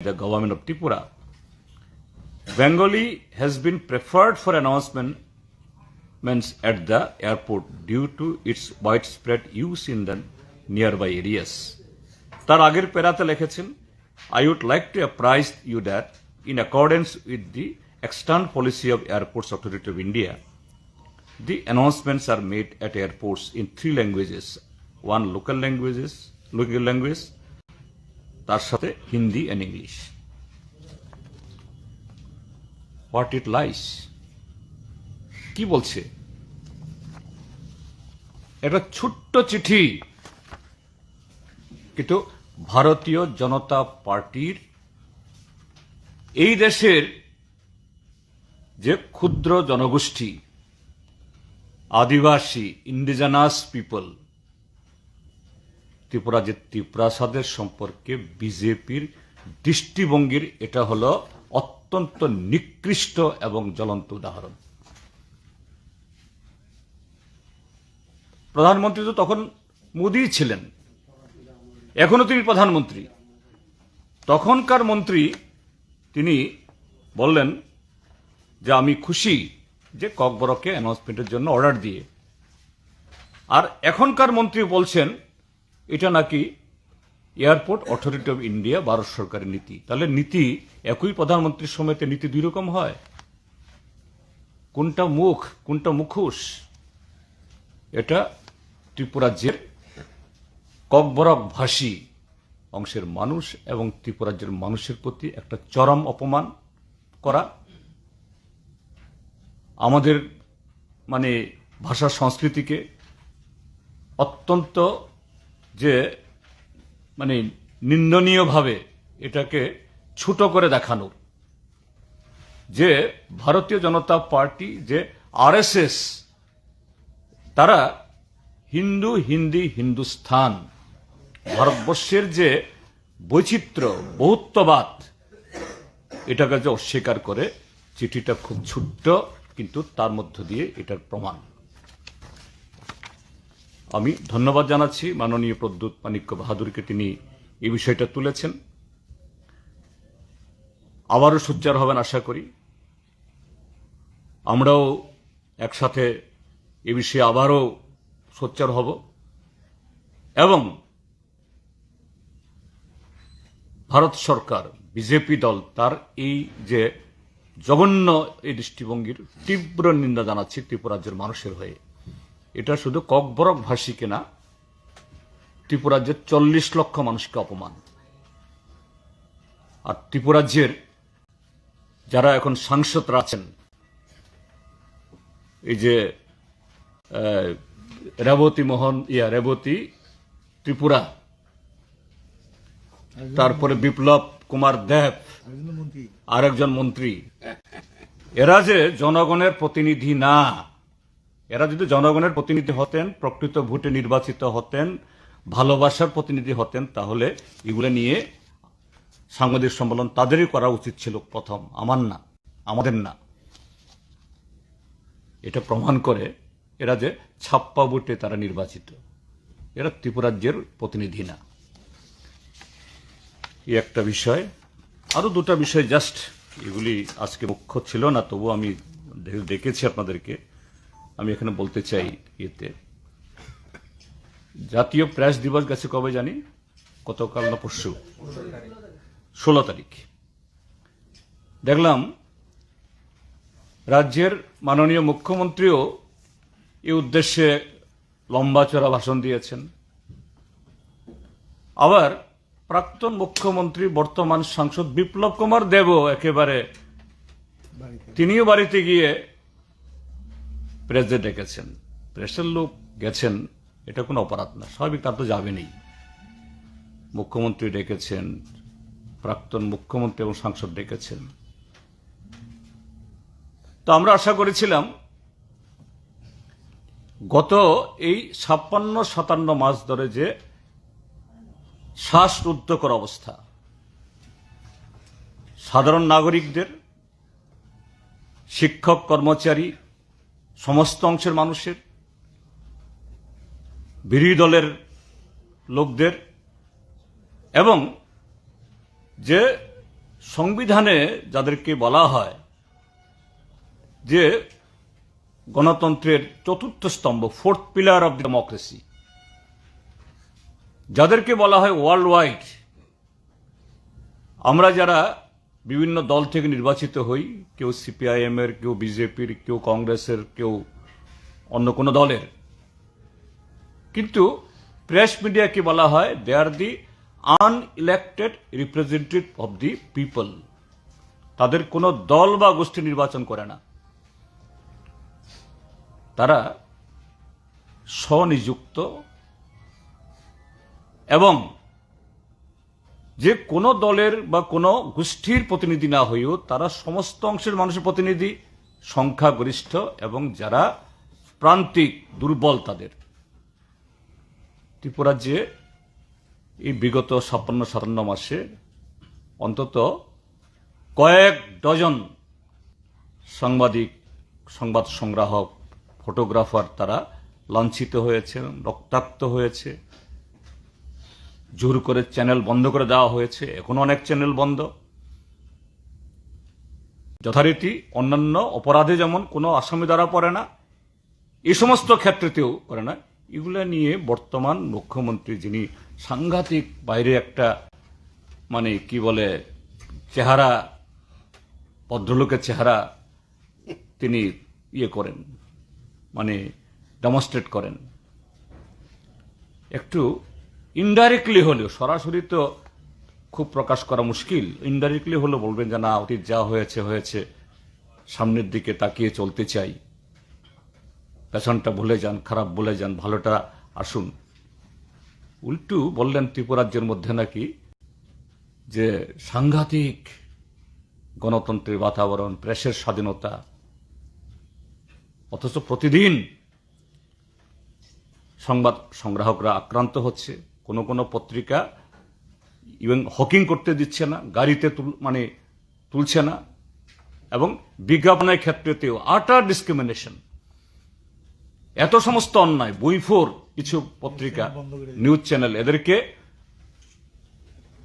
the government of Tripura, Bengali has been preferred for announcements at the airport due to its widespread use in the nearby areas. তার আগের প্যারাতে লিখেছেন, I would like to apprise you that in accordance with the extant policy of Airports Authority of India, the announcements are made at airports in 3 languages, one local language, তার সাথে Hindi and English. What it lies? কি বলছে? একটা ছোট্ট চিঠি, কিন্তু ভারতীয় জনতা পার্টির এই দেশের যে ক্ষুদ্র জনগোষ্ঠী, আদিবাসী, ইন্ডিজিনাস পিপল, ত্রিপুরা যে ত্রিপুরাসাদের সম্পর্কে বিজেপির দৃষ্টিভঙ্গির এটা হলো অত্যন্ত নিকৃষ্ট এবং জ্বলন্ত উদাহরণ। প্রধানমন্ত্রী তো তখন মোদি ছিলেন, এখনো তিনি প্রধানমন্ত্রী। তখনকার মন্ত্রী তিনি বললেন যে আমি খুশি যে ককবরককে অ্যানাউন্সমেন্টের জন্য অর্ডার দিয়ে, আর এখনকার মন্ত্রী বলছেন এটা নাকি airport authority of India Bharat সরকারের নীতি। তাহলে নীতি একই প্রধানমন্ত্রীর সময়তে নীতি দুই রকম হয়? কোনটা মুখ, কোনটা মুখোশ? এটা ত্রিপুরাজ্যের ককবরক ভাষী অংশের মানুষ এবং ত্রিপুরাজ্যের মানুষের প্রতি একটা চরম অপমান করা, আমাদের ভাষা সংস্কৃতিকে অত্যন্ত যে নিন্দনীয়ভাবে এটাকে ছোট করে দেখানো, যে ভারতীয় জনতা পার্টি যে আরএসএস তারা হিন্দু, হিন্দি, হিন্দুস্থান, ভারতবর্ষের যে বৈচিত্র্য, বহুত্ববাদ, এটাকে যে অস্বীকার করে। চিঠিটা খুব ছোট্ট, কিন্তু তার মধ্য দিয়ে এটার প্রমাণ। আমি ধন্যবাদ জানাচ্ছি মাননীয় প্রদ্যুৎ মাণিক্য বাহাদুরকে, তিনি এই বিষয়টা তুলেছেন। আবারও সোচ্চার হবেন আশা করি। আমরাও একসাথে এ বিষয়ে আবারও সোচ্চার হব এবং ভারত সরকার, বিজেপি দল তার এই যে জঘন্য এই দৃষ্টিভঙ্গির তীব্র নিন্দা জানাচ্ছি ত্রিপুরাজ্যের মানুষের হয়ে। এটা শুধু ককবরক ভাষীকে না, ত্রিপুরাজ্যের 40 লক্ষ মানুষকে অপমান। আর ত্রিপুরাজ্যের যারা এখন সাংসদরা আছেন, এই যে রেবতী ত্রিপুরা, তারপরে বিপ্লব কুমার দেব, আরেকজন মন্ত্রী, এরা যে জনগণের প্রতিনিধি না। এরা যদি জনগণের প্রতিনিধি হতেন, প্রকৃত ভোটে নির্বাচিত হতেন, ভালোবাসার প্রতিনিধি হতেন, তাহলে এগুলো নিয়ে সাংবাদিক সম্মেলন তাদেরই করা উচিত ছিল প্রথম, আমার না, আমাদের না। এটা প্রমাণ করে এরা যে ছাপ্পা ভোটে তারা নির্বাচিত, এরা ত্রিপুরাজ্যের প্রতিনিধি না। এই একটা বিষয়। আরো দুটা বিষয়, জাস্ট এগুলি আজকে মুখ্য ছিল না, তবু আমি দেখেছি আপনাদেরকে, আমি এখানে বলতে চাই। এতে জাতীয় প্রেস দিবস গেছে কবে জানি, গতকাল না পরশু, 16 তারিখ। দেখলাম রাজ্যের মাননীয় মুখ্যমন্ত্রীও এই উদ্দেশ্যে লম্বা চড়া ভাষণ দিয়েছেন। আবার প্রাক্তন মুখ্যমন্ত্রী, বর্তমান সাংসদ বিপ্লব কুমার দেবও একেবারে তিনিও বাড়িতে গিয়ে প্রেসে ডেকেছেন। প্রেসের লোক গেছেন, এটা কোনো অপরাধ না, স্বাভাবিক, তার তো যাবেনই। মুখ্যমন্ত্রী ডেকেছেন, প্রাক্তন মুখ্যমন্ত্রী এবং সাংসদ ডেকেছেন। তো আমরা আশা করেছিলাম গত এই 56-57 মাস ধরে যে শ্বাসরুদ্ধকর অবস্থা, সাধারণ নাগরিকদের, শিক্ষক, কর্মচারী, সমস্ত অংশের মানুষের, বিরোধী দলের লোকদের এবং যে সংবিধানে যাদেরকে বলা হয় যে গণতন্ত্রের চতুর্থ স্তম্ভ, ফোর্থ পিলার অব ডেমোক্রেসি, যাদেরকে বলা হয় ওয়ার্ল্ড ওয়াইড, আমরা যারা বিভিন্ন দল থেকে নির্বাচিত হই, কেউ সিপিআইএম এর, কেউ বিজেপির, কেউ কংগ্রেসের, কেউ অন্য কোনো দলের, কিন্তু প্রেস মিডিয়াকে বলা হয় they are the unelected representative of the people. তাদের কোনো দল বা গোষ্ঠী নির্বাচন করে না, তারা স্বনিযুক্ত এবং যে কোনো দলের বা কোনো গোষ্ঠীর প্রতিনিধি না হয়েও তারা সমস্ত অংশের মানুষের প্রতিনিধি, সংখ্যাগরিষ্ঠ এবং যারা প্রান্তিক দুর্বল তাদের। ত্রিপুরা যে এই বিগত 56-57 মাসে অন্তত কয়েক ডজন সাংবাদিক, সংবাদ সংগ্রাহক, ফটোগ্রাফার তারা লাঞ্ছিত হয়েছে, রক্তাক্ত হয়েছে, জোর করে চ্যানেল বন্ধ করে দেওয়া হয়েছে, এখনো অনেক চ্যানেল বন্ধ। যথারীতি অন্যান্য অপরাধে যেমন কোনো আসামি ধরা পড়ে না, এই সমস্ত ক্ষেত্রেতেও করে না। এগুলা নিয়ে বর্তমান মুখ্যমন্ত্রী, যিনি সাংঘাতিক বাইরে একটা মানে কি বলে চেহারা, ভদ্রলোকের চেহারা তিনি করেন, মানে ডেমনস্ট্রেট করেন, একটু ইনডাইরেক্টলি হলেও, সরাসরি তো খুব প্রকাশ করা মুশকিল, ইনডাইরেক্টলি হলেও বলবেন যে না, অতীত যা হয়েছে হয়েছে, সামনের দিকে তাকিয়ে চলতে চাই, পেছনটা ভুলে যান, খারাপ ভুলে যান, ভালোটা আসুন। উল্টু বললেন ত্রিপুরা রাজ্যের মধ্যে নাকি যে সাংঘাতিক গণতন্ত্রের বাতাবরণ, প্রেসের স্বাধীনতা, অথচ প্রতিদিন সংবাদ সংগ্রাহকরা আক্রান্ত হচ্ছে। কোনো কোনো পত্রিকা ইভেন হকিং করতে দিচ্ছে না, গাড়িতে মানে তুলছে না, এবং বিজ্ঞাপনের ক্ষেত্রেতেও আটার ডিসক্রিমিনেশন। এত সমস্ত অন্যায়, বইফোর কিছু পত্রিকা, নিউজ চ্যানেল, এদেরকে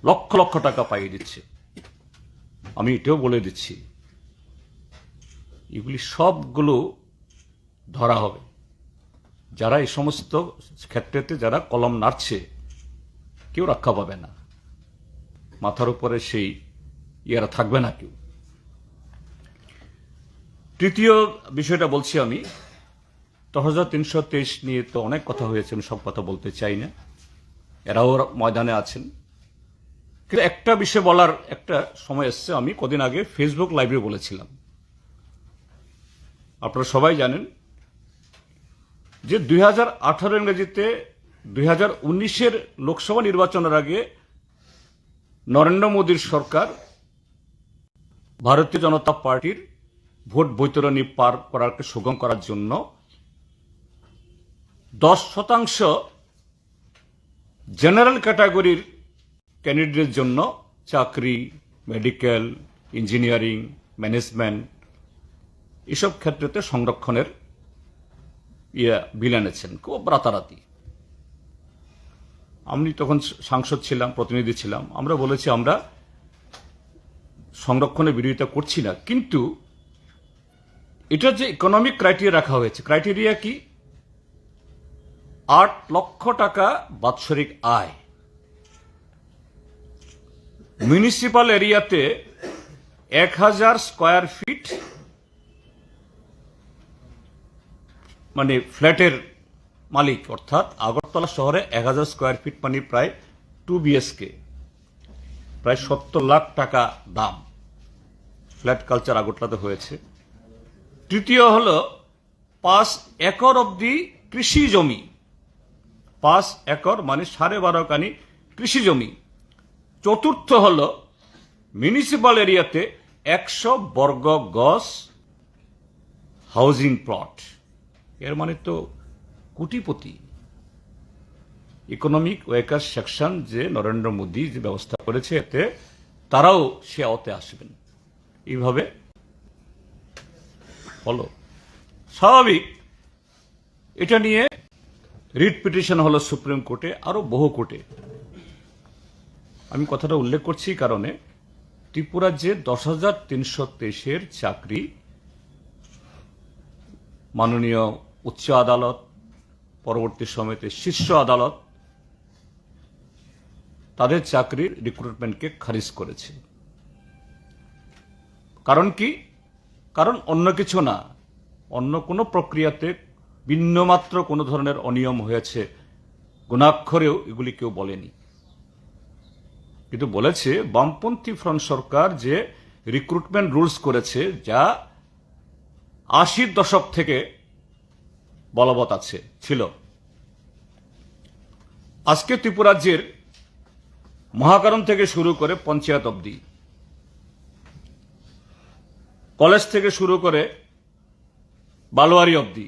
লক্ষ লক্ষ টাকা পাইয়ে দিচ্ছে। আমি এটাও বলে দিচ্ছি, এগুলি সবগুলো ধরা হবে। যারা এই সমস্ত ক্ষেত্রেতে যারা কলম নাড়ছে, কেউ রক্ষা পাবে না, মাথার উপরে সেই ইয়ারা থাকবে না কেউ। তৃতীয় বিষয়টা বলছি আমি, 323 নিয়ে তো অনেক কথা হয়েছে, আমি সব কথা বলতে চাই না, এরাও ময়দানে আছেন। কিন্তু একটা বিষয় বলার একটা সময় এসছে, আমি কদিন আগে ফেসবুক লাইভে বলেছিলাম, আপনারা সবাই জানেন যে 2018 ইংরেজিতে 2019-এর লোকসভা নির্বাচনের আগে নরেন্দ্র মোদীর সরকার ভারতীয় জনতা পার্টির ভোট বৈতরণী পার করাকে সুগম করার জন্য 10% জেনারেল ক্যাটাগরির ক্যান্ডিডেটের জন্য চাকরি, মেডিকেল, ইঞ্জিনিয়ারিং, ম্যানেজমেন্ট, এসব ক্ষেত্রেতে সংরক্ষণের বিল এনেছেন খুব রাতারাতি। আমি তখন সাংসদ ছিলাম, প্রতিনিধি ছিলাম, আমরা বলেছি আমরা সংরক্ষণের বিরোধিতা করছি না, কিন্তু এটা যে ইকোনমিক ক্রাইটেরিয়া রাখা হয়েছে, ক্রাইটেরিয়া কি? 8 লক্ষ টাকা বাৎসরিক আয়, মিউনিসিপাল এরিয়াতে 1000 স্কয়ার ফিট মানে ফ্ল্যাটের মালিক, অর্থাৎ আগরতলা শহরে 1000 স্কয়ার ফিট মানে প্রায় 2 BHK, প্রায় 70 লাখ টাকা দাম। ফ্ল্যাট কালচার আগরতলাতে হয়েছে। তৃতীয় হলো 5 একর অব্দি কৃষি জমি, 5 একর মানে 12.5 কানি কৃষি জমি। চতুর্থ হলো মিউনিসিপাল এরিয়াতে 100 বর্গ গজ হাউজিং প্লট। এর মানে তো কোটিপতি। ইকোনমিক ওয়ার্কার সেকশন যে নরেন্দ্র মোদী যে ব্যবস্থা করেছে, এতে তারাও সে আওতে আসবেন। এইভাবে হলো স্বাভাবিক। এটা নিয়ে রিট পিটিশন হলো সুপ্রিম কোর্টে, আরো বহু কোর্টে। আমি কথাটা উল্লেখ করছি কারণে ত্রিপুরার যে 10,323-এর চাকরি মাননীয় উচ্চ আদালত, পরবর্তী সময়তে শীর্ষ আদালত তাদের চাকরির রিক্রুটমেন্টকে খারিজ করেছে। কারণ কি? কারণ অন্য কিছু না, অন্য কোনো প্রক্রিয়াতে বিন্দুমাত্র কোনো ধরনের অনিয়ম হয়েছে গুণাক্ষরেও এগুলি কেউ বলেনি, কিন্তু বলেছে বামপন্থী ফ্রন্ট সরকার যে রিক্রুটমেন্ট রুলস করেছে, যা 80-র দশক থেকে বলবৎ ছিল। আজকে ত্রিপুরাজ্যের মহাকারণ থেকে শুরু করে পঞ্চায়েত অবধি, কলেজ থেকে শুরু করে বালোয়ারি অবধি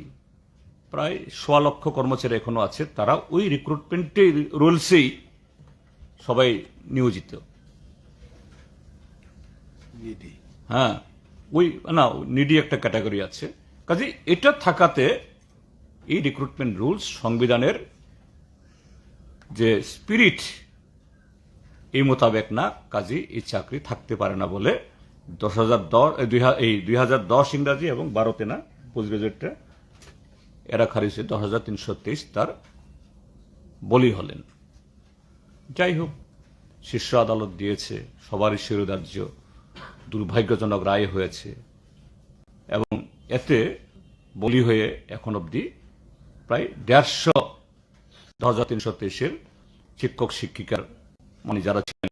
প্রায় 1.25 লক্ষ কর্মচারী এখনো আছে, তারা ওই রিক্রুটমেন্টের রুলসেই সবাই নিয়োজিত। হ্যাঁ, ওই না, নিডি একটা ক্যাটাগরি আছে। কাজে এটা থাকাতে এই রিক্রুটমেন্ট রুলস সংবিধানের যে স্পিরিট এই মোতাবেক না, কাজে এই চাকরি থাকতে পারে না বলে 2010 ইংরাজি এবং 12তে না, পোস্ট গ্রাজুয়েটটা এরা খারিজে 10,323 তার বলি হলেন। যাই হোক, শীর্ষ আদালত দিয়েছে, সবারই শিরোধার্য দুর্ভাগ্যজনক রায় হয়েছে, এবং এতে বলি হয়ে এখন অবধি প্রায় 150 10,323-এর শিক্ষক শিক্ষিকার মানে যারা ছিলেন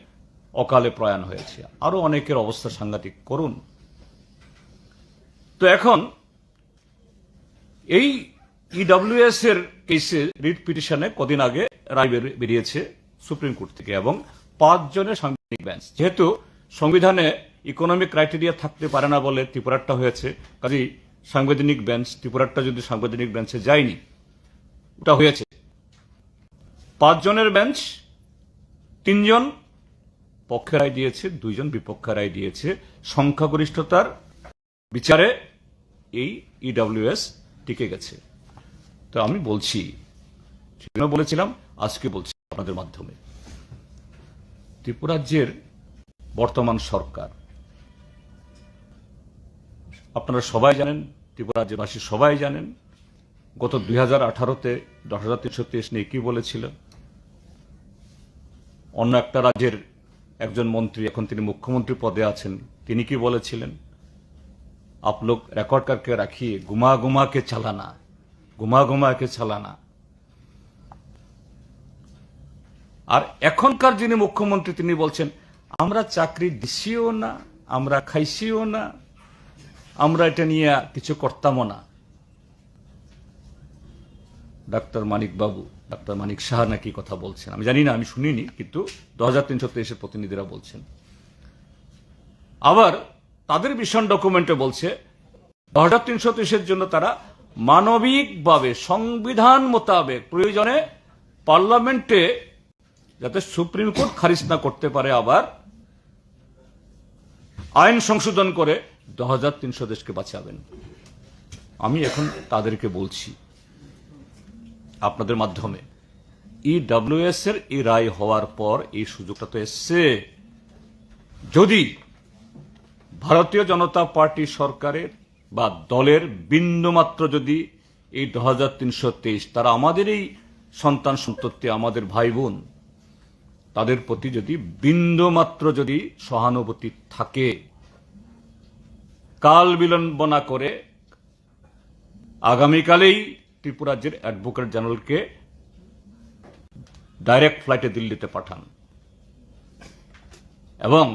অকালে প্রয়াণ হয়েছে। আরো অনেকের অবস্থা সাংঘাতিক করুন। তো এখন এই ইডব্লিউএস এর কেসে রিট পিটিশনে কদিন আগে রায় বেরিয়েছে সুপ্রিম কোর্ট থেকে, এবং 5 জনের সাংবিধানিক বেঞ্চ। যেহেতু সংবিধানে ইকোনমিক ক্রাইটেরিয়া থাকতে পারে না বলে ত্রিপুরারটা হয়েছে, কাজেই সাংবিধানিক বেঞ্চ, ত্রিপুরারটা যদি সাংবিধানিক বেঞ্চে যায়নি, ওটা হয়েছে 5 জনের বেঞ্চ। 3 জন পক্ষে রায় দিয়েছে, 2 জন বিপক্ষে রায় দিয়েছে। সংখ্যাগরিষ্ঠতার বিচারে এই ইডব্লিউএস টিকে গেছে। তো আমি বলছি, সেদিনও বলেছিলাম, আজকে বলছি আপনাদের মাধ্যমে, ত্রিপুরাজ্যের বর্তমান সরকার, আপনারা সবাই জানেন, ত্রিপুরা রাজ্যবাসী সবাই জানেন, গত 2018-তে 10,323 নিয়ে কি বলেছিল। অন্য একটা রাজ্যের একজন মন্ত্রী, এখন তিনি মুখ্যমন্ত্রী পদে আছেন, তিনি কি বলেছিলেন, आप लोग रिकॉर्ड करके रखिए, घुमा घुमा के चलाना, घुमा घुमा के चलाना। আর এখনকার যিনি মুখ্যমন্ত্রী তিনি বলছেন আমরা চাকরি দিছিও না, আমরা খাইছিও না, আমরা এটা নিয়ে কিছু করতামও না। ডাক্তার মানিক বাবু, ডাক্তার মানিক সাহা নাকি কথা বলছেন, আমি জানি না, আমি শুনিনি, কিন্তু 10,323-এর প্রতিনিধিরা বলছেন। আবার তাদের মিশন ডকুমেন্টে বলছে 10,323-এর জন্য তারা মানবিকভাবে সংবিধান মোতাবেক প্রয়োজনে পার্লামেন্টে যাতে সুপ্রিম কোর্ট খারিজ না করতে পারে, আবার আইন সংশোধন করে 10,300 দেশকে বাঁচাবেন। আমি এখন তাদেরকে বলছি আপনাদের মাধ্যমে, ইডব্লিউএস এর এই রায় হওয়ার পর এই সুযোগটা তো এসছে, যদি ভারতীয় জনতা পার্টি সরকারের বা দলের বিন্দুমাত্র যদি এই 10,323 তারা আমাদের এই সন্তান সন্ততি, আমাদের ভাই বোন, তাদের প্রতি যদি বিন্দুমাত্র যদি সহানুভূতি থাকে, কাল বিলম্ব না করে আগামীকালেই ত্রিপুরাজ্যের অ্যাডভোকেট জেনারেলকে ডাইরেক্ট ফ্লাইটে দিল্লিতে পাঠান, এবং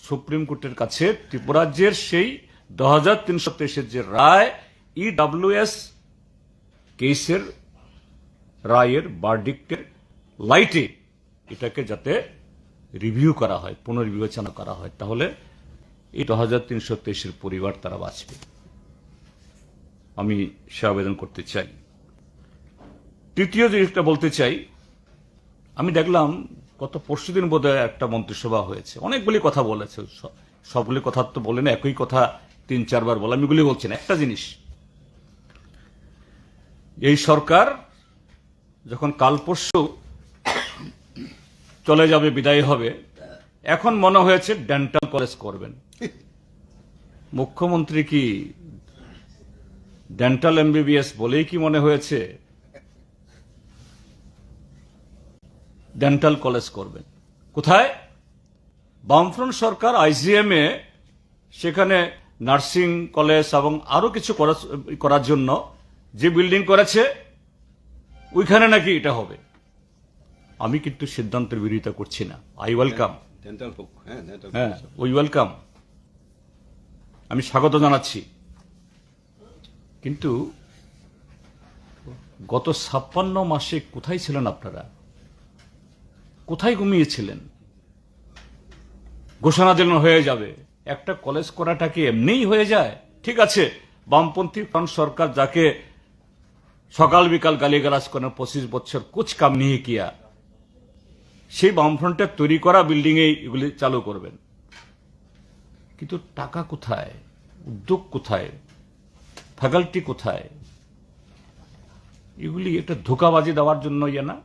সুপ্রিম কোর্টের কাছে ত্রিপুরাজ্যের সেই 10,323-এর যে রায়, ইডব্লিউএস কেসের রায়ের বার্ডিক্টের লাইটে এটাকে যাতে রিভিউ করা হয়, পুনর্বিবেচনা করা হয়, তাহলে এই 10,323-এর পরিবার তারা বাঁচবে। আমি সে আবেদন করতে চাই। তৃতীয় জিনিসটা বলতে চাই, আমি দেখলাম গত পরশুদিন বোধহয় একটা মন্ত্রিসভা হয়েছে, অনেকগুলি কথা বলেছে, সবগুলি কথা তো বলে না, একই কথা 3-4 বার বলে, আমি এগুলি বলছি না। একটা জিনিস, এই সরকার যখন কাল পরশু চলে যাবে, বিদায় হবে, এখন মনে হয়েছে ডেন্টাল কলেজ করবেন। মুখ্যমন্ত্রী কি ডেন্টাল এমবিবিএস বলেই কি মনে হয়েছে ডেন্টাল কলেজ করবেন? কোথায়? বামফ্রন্ট সরকার আইজিএম এ সেখানে নার্সিং কলেজ এবং আরো কিছু করার জন্য যে বিল্ডিং করেছে ওইখানে নাকি এটা হবে। আমি কিন্তু সিদ্ধান্তের বিরোধিতা করছি না। আই ওয়েলকাম, হ্যাঁ ওই ওয়েলকাম, আমি স্বাগত জানাচ্ছি। কিন্তু গত 56 মাসে কোথায় ছিলেন আপনারা? কোথায় ঘুমিয়েছিলেন? ঘোষণা দিলেন হয়ে যাবে। একটা কলেজ করাটা কি এমনিই হয়ে যায়? ঠিক আছে, বামপন্থী ফ্রন্ট সরকার যাকে সকাল বিকাল গালিগালাজ করেন 25 বছর কুছ কাম নিয়ে কিয়া, সেই বামফ্রন্টের তৈরি করা বিল্ডিং এ এগুলি চালু করবেন। কিন্তু টাকা কোথায়? উদ্যোগ কোথায়? ফ্যাকাল্টি কোথায়? এগুলি একটা ধোঁকাবাজি দেওয়ার জন্য ইয়ে না।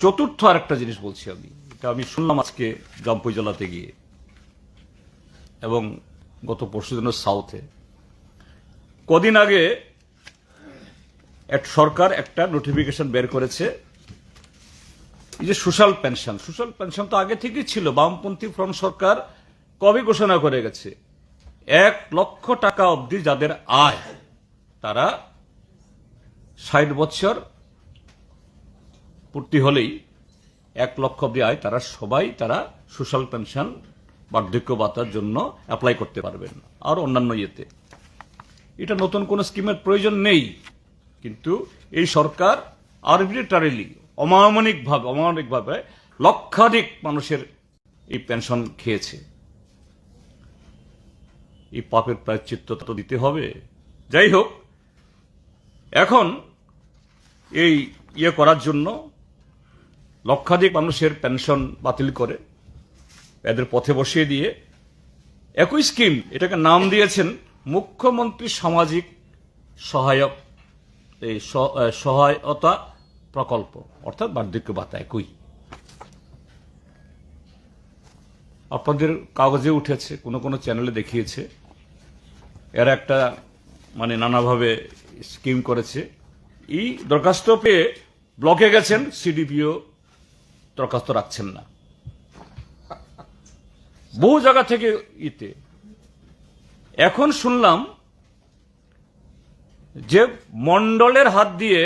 চতুর্থ আর একটা জিনিস বলছি আমি, এটা আমি শুনলাম আজকে জামপুই জেলাতে গিয়ে এবং গত পরশুদিন সাউথে। কদিন আগে সরকার একটা নোটিফিকেশন বের করেছে, এই যে সোশ্যাল পেনশন তো আগে থেকেই ছিল। বামপন্থী ফ্রন্ট সরকার কবে ঘোষণা করে গেছে 1 লক্ষ টাকা অবধি যাদের আয়, তারা 60 বছর পূর্তি হলেই 1 লক্ষ অবধি আয় তারা সবাই সোশ্যাল পেনশন বার্ধক্য ভাতার জন্য অ্যাপ্লাই করতে পারবেন। আর অন্যান্য ইয়েতে এটা নতুন কোন স্কিমের প্রয়োজন নেই। কিন্তু এই সরকার আরবিট্রারিলি অমানবিকভাবে লক্ষাধিক মানুষের এই পেনশন খেয়েছে। এই পাপের প্রায়শ্চিত্ত তো দিতে হবে। যাই হোক, এখন এই ইয়ে করার জন্য লক্ষাধিক মানুষের পেনশন বাতিল করে এদের পথে বসিয়ে দিয়ে একই স্কিম, এটাকে নাম দিয়েছেন মুখ্যমন্ত্রী সামাজিক সহায়তা প্রকল্প, অর্থাৎ বার্ধক্য ভাতা। একই আপনাদের কাগজে উঠেছে, কোন চ্যানেলে দেখিয়েছে, এরা একটা নানাভাবে স্কিম করেছে। এই দরখাস্ত পেয়ে ব্লকে গেছেন, সিডিপিও দরখাস্ত রাখছেন না। বহু জায়গা থেকে ইতে এখন শুনলাম যে মন্ডলের হাত দিয়ে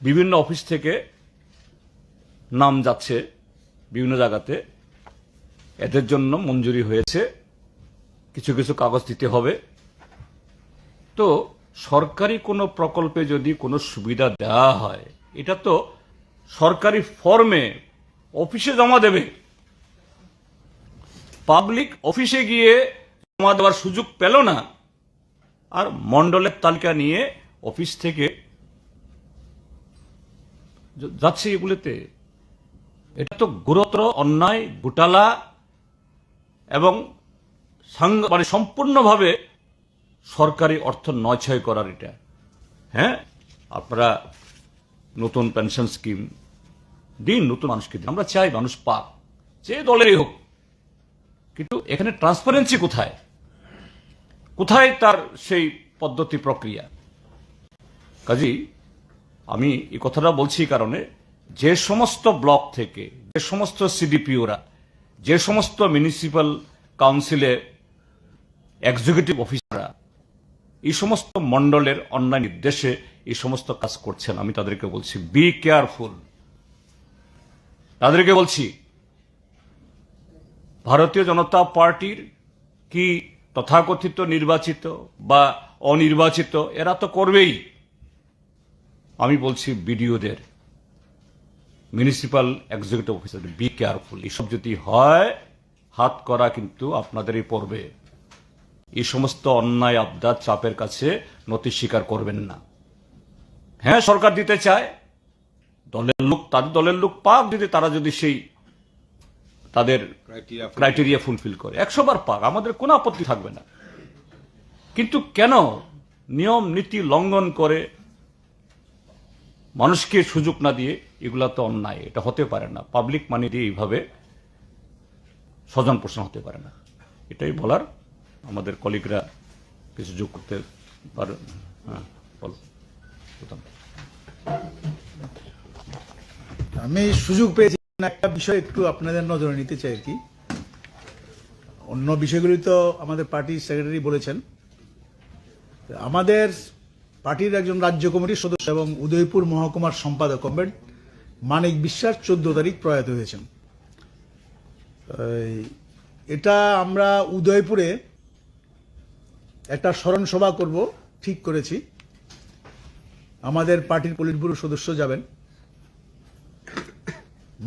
বিভিন্ন অফিস থেকে নাম যাচ্ছে বিভিন্ন জায়গাতে, এদের জন্য মঞ্জুরি হয়েছে, কিছু কিছু কাগজ দিতে হবে। তো সরকারি কোনো প্রকল্পে যদি কোনো সুবিধা দেওয়া হয়, এটা তো সরকারি ফর্মে অফিসে জমা দেবে। পাবলিক অফিসে গিয়ে জমা দেওয়ার সুযোগ পেল না, আর মন্ডলের তালিকা নিয়ে অফিস থেকে যাচ্ছে এগুলোতে। এটা তো গুরুতর অন্যায়, ঘোটালা এবং সম্পূর্ণভাবে সরকারি অর্থ নয়ছয় করার এটা। হ্যাঁ, আপনারা নতুন পেনশন স্কিম দিন, নতুন মানুষকে দিন, আমরা চাই মানুষ পাক, যে দলেরই হোক। কিন্তু এখানে ট্রান্সপারেন্সি কোথায়? কোথায় তার সেই পদ্ধতি প্রক্রিয়া? কাজী আমি এই কথাটা বলছি কারণে, যে সমস্ত ব্লক থেকে, যে সমস্ত সিডিপিওরা, যে সমস্ত মিউনিসিপ্যাল কাউন্সিলে এক্সিকিউটিভ অফিসাররা এই সমস্ত মন্ডলের অন্যায় নির্দেশে এই সমস্ত কাজ করছেন, আমি তাদেরকে বলছি বি কেয়ারফুল। তাদেরকে বলছি, ভারতীয় জনতা পার্টির কি তথাকথিত নির্বাচিত বা অনির্বাচিত, এরা তো করবেই। আমি বলছি বিডিওদের, municipal executive officer, be careful. এসব যদি হয়, হাত করা কিন্তু আপনাদেরই পড়বে। এই সমস্ত অন্যায় আবদার চাপের কাছে নতি স্বীকার করবেন না। হ্যাঁ, সরকার দিতে চায়, দলের লোক, তাদের দলের লোক পাক, তারা যদি সেই তাদের ক্রাইটেরিয়া ফুলফিল করে 100 বার পাক, আমাদের কোনো আপত্তি থাকবে না। কিন্তু কেন নিয়ম নীতি লঙ্ঘন করে মানুষকে সুযোগ না দিয়ে এগুলা তো অন্যায়, এটা হতে পারে না। পাবলিক মানি দিয়ে এইভাবে স্বজন পোষণ হতে পারে না। এটাই বলার। আমাদের কলিগরা কিছু যোগ করতে পারে। হ্যাঁ, বল। আমি সুযোগ পেয়েছি একটা বিষয় একটু আপনাদের নজরে নিতে চাই আর কি। অন্য বিষয়গুলি তো আমাদের পার্টির সেক্রেটারি বলেছেন। আমাদের পার্টির একজন রাজ্য কমিটির সদস্য এবং উদয়পুর মহকুমার সম্পাদক কমরেড মানিক বিশ্বাস 14 তারিখ প্রয়াত হয়েছেন। এটা আমরা উদয়পুরে একটা স্মরণ সভা করব ঠিক করেছি। আমাদের পার্টির পলিট ব্যুরো সদস্য যাবেন।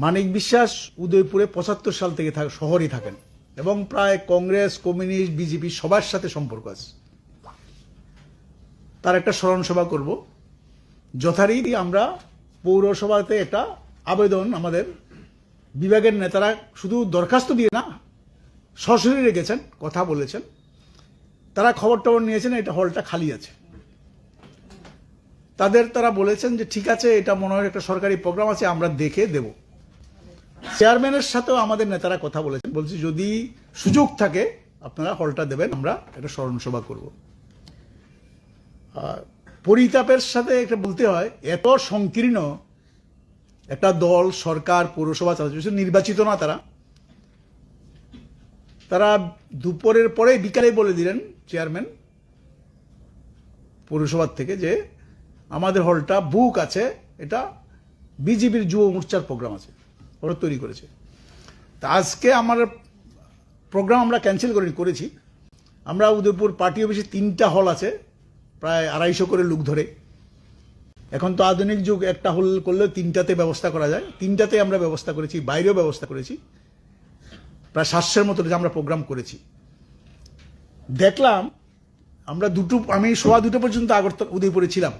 মানিক বিশ্বাস উদয়পুরে 75 সাল থেকে শহরই থাকেন এবং প্রায় কংগ্রেস, কমিউনিস্ট, বিজেপি সবার সাথে সম্পর্ক আছে। তার একটা স্মরণ সভা করব। যথারীতি আমরা পৌরসভাতে একটা আবেদন, আমাদের বিভাগের নেতারা শুধু দরখাস্ত দিয়ে না, সশরীরে গেছেন, কথা বলেছেন, তারা খবর টবর নিয়েছেন, এটা হলটা খালি আছে। তারা বলেছেন যে ঠিক আছে, এটা মনে হয় একটা সরকারি প্রোগ্রাম আছে, আমরা দেখে দেব। চেয়ারম্যানের সাথেও আমাদের নেতারা কথা বলেছেন, বলছি যদি সুযোগ থাকে আপনারা হলটা দেবেন, আমরা একটা স্মরণ সভা করব। পরিতাপের সাথে একটা বলতে হয়, এত সংকীর্ণ একটা দল, সরকার, পৌরসভা চালাচ্ছে, নির্বাচিত না তারা দুপুরের পরে বিকালে বলে দিলেন চেয়ারম্যান পৌরসভার থেকে যে আমাদের হলটা বুক আছে, এটা বিজেপির যুব মোর্চার প্রোগ্রাম আছে, ওরা তৈরি করেছে। তা আজকে আমার প্রোগ্রাম আমরা ক্যান্সেল করেছি। আমরা উদয়পুর পার্টি অফিসে 3টা হল আছে, প্রায় 250 করে লোক ধরে। এখন তো আধুনিক যুগ, একটা হল করলে 3টাতে ব্যবস্থা করা যায়। 3টাতে আমরা ব্যবস্থা করেছি, বাইরেও ব্যবস্থা করেছি। প্রায় 700-এর মতো আমরা প্রোগ্রাম করেছি। দেখলাম আমরা আমি 2:15 পর্যন্ত উদয়পুরে ছিলাম।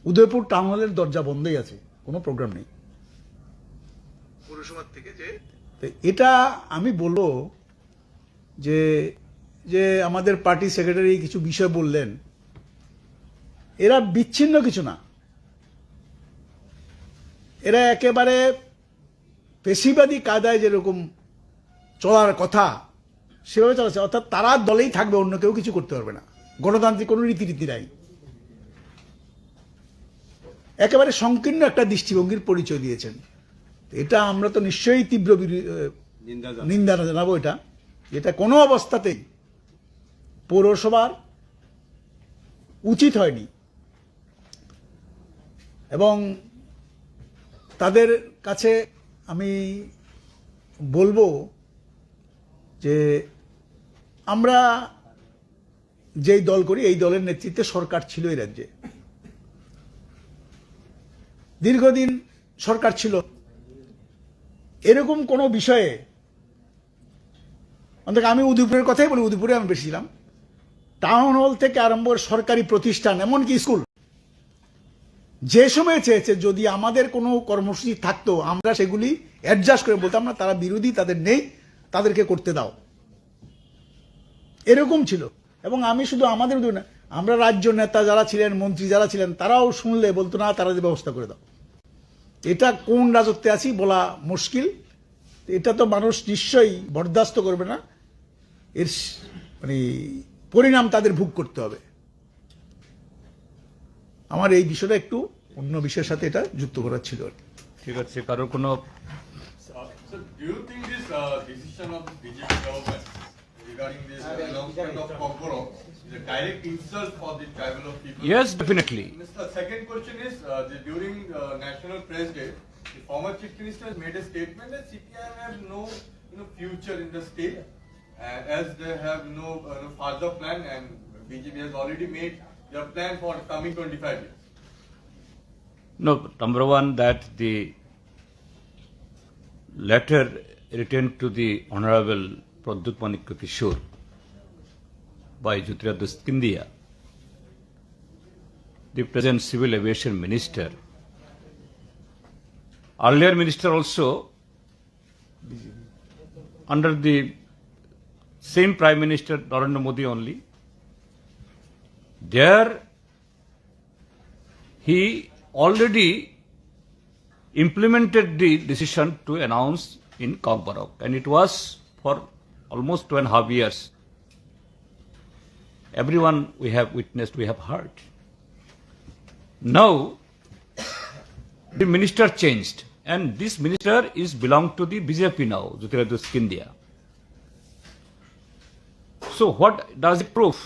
উদয়পুর টাউন হলের দরজা বন্ধই আছে, কোনো প্রোগ্রাম নেই পৌরসভার থেকে। এটা আমি বলবো যে আমাদের পার্টি সেক্রেটারি কিছু বিষয় বললেন, এরা বিচ্ছিন্ন কিছু না, এরা একেবারে পেশিবাদী কায়দায় যেরকম চলার কথা সেভাবে চলাচ্ছে। অর্থাৎ তারা দলেই থাকবে, অন্য কেউ কিছু করতে পারবে না। গণতান্ত্রিক কোনো রীতিনীতি নাই। একেবারে সংকীর্ণ একটা দৃষ্টিভঙ্গির পরিচয় দিয়েছেন। এটা আমরা তো নিশ্চয়ই তীব্র নিন্দা জানাবো। এটা কোনো অবস্থাতেই পৌরসভার উচিত হয়নি এবং তাদের কাছে আমি বলবো যে আমরা যেই দল করি, এই দলের নেতৃত্বে সরকার ছিল এই রাজ্যে, দীর্ঘদিন সরকার ছিল। এরকম কোনো বিষয়ে অন্তত আমি উদয়পুরের কথাই বলি, উদয়পুরে আমি বেশি ছিলাম। টাউন হল থেকে আরম্ভ করে সরকারি প্রতিষ্ঠান, এমনকি স্কুল, যে সময় চেয়েছে যদি আমাদের কোনো কর্মসূচি থাকতো আমরা সেগুলি অ্যাডজাস্ট করে বলতাম না তারা বিরোধী, তাদের নেই, তাদেরকে করতে দাও, এরকম ছিল। এবং আমি শুধু আমাদের না, আমরা রাজ্য নেতা যারা ছিলেন, মন্ত্রী যারা ছিলেন, তারাও শুনলে বলতো না তারা যে ব্যবস্থা করে দাও। এটা কোন রাজত্বে আছি বলা মুশকিল। এটা তো মানুষ নিশ্চয়ই বরদাস্ত করবে না, এর মানে পরিণাম তাদের ভোগ করতে হবে। আমার এই বিষয়টা একটু অন্য বিষয়ের সাথে এটা যুক্ত করার ছিল। ঠিক আছে, কারোর কোনো So, do you think this decision of the BJP government regarding this announcement of Kokborok is a direct insult for the tribal of people? Yes, definitely. The second question is, during National Press Day, the former Chief Minister has made a statement that CIPM have no future in the state, as they have no further plan, and BJP has already made their plan for the coming 25 years. No, number one, that the letter written to the Honorable Pradyut Manikya Kishore by Jitendra Skindia, the present Civil Aviation Minister, earlier minister also, under the same Prime Minister Narendra Modi only, there he already implemented the decision to announce in Kokborok, and it was for almost 2.5 years. Everyone we have witnessed, we have heard. Now, the minister changed, and this minister is belong to the BJP now, Jitendra Scindia. So what does it prove?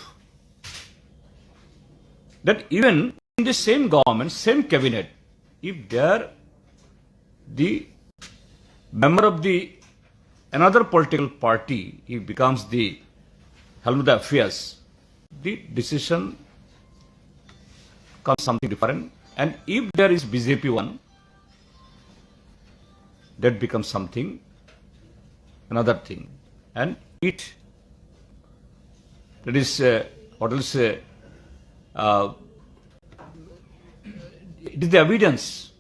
That even in the same government, same cabinet, if there the member of the another political party, he becomes the helm of the affairs, the decision comes something different. And if there is BJP one, that becomes something, another thing. And it is, what will say, it is the evidence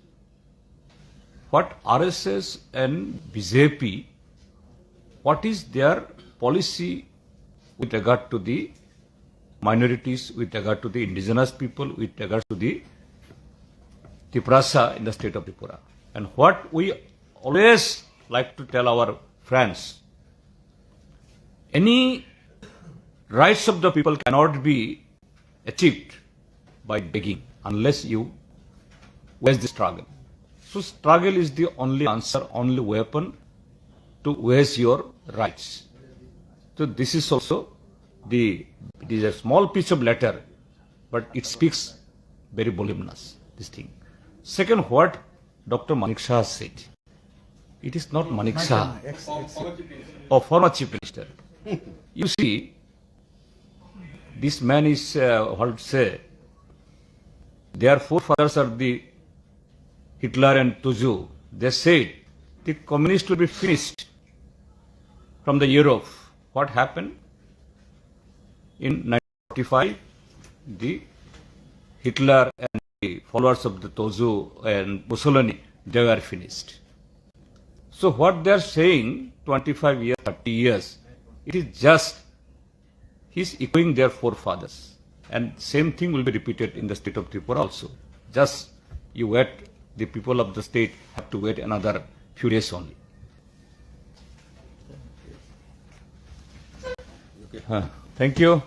what RSS and BJP, what is their policy with regard to the minorities, with regard to the indigenous people, with regard to the TRIPURA in the state of Tripura. And what we always like to tell our friends, any rights of the people cannot be achieved by begging unless you wage the struggle. So struggle is the only answer, only weapon to wage your rights. So this is also it is a small piece of letter, but it speaks very voluminous, this thing. Second, what Dr. Manik Shah said, it is not Manik Shah, or former chief minister. You see, this man is, what to say, their forefathers are the Hitler and Tuzu. They said the communists will be finished from the Europe. What happened? In 1945, the Hitler and the followers of the Tuzu and Mussolini, they were finished. So what they are saying, 25 years, 30 years, it is just, he's echoing their forefathers. And same thing will be repeated in the state of Tripura also. Just you wait, the people of the state have to wait another few days only. Thank you.